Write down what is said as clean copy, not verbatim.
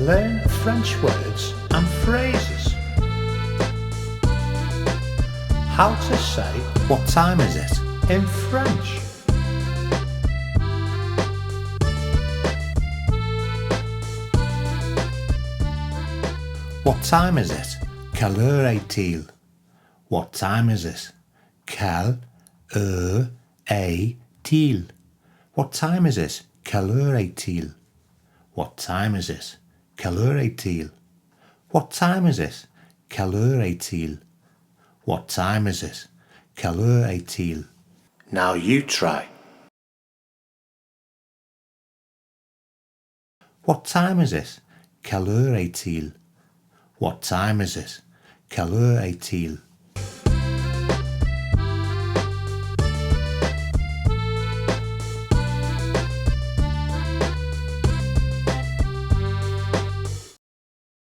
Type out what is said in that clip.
Learn French words and phrases. How to say What time is it? in French. What time is it? Quelle heure est-il? What time is it? Quelle heure est-il? What time is it? Quelle heure est-il? What time is it? Quelle heure est-il? What time is it? Quelle heure est-il? What time is it? Quelle heure est-il? Now you try. What time is it? Quelle heure est-il? What time is it? Quelle heure est-il?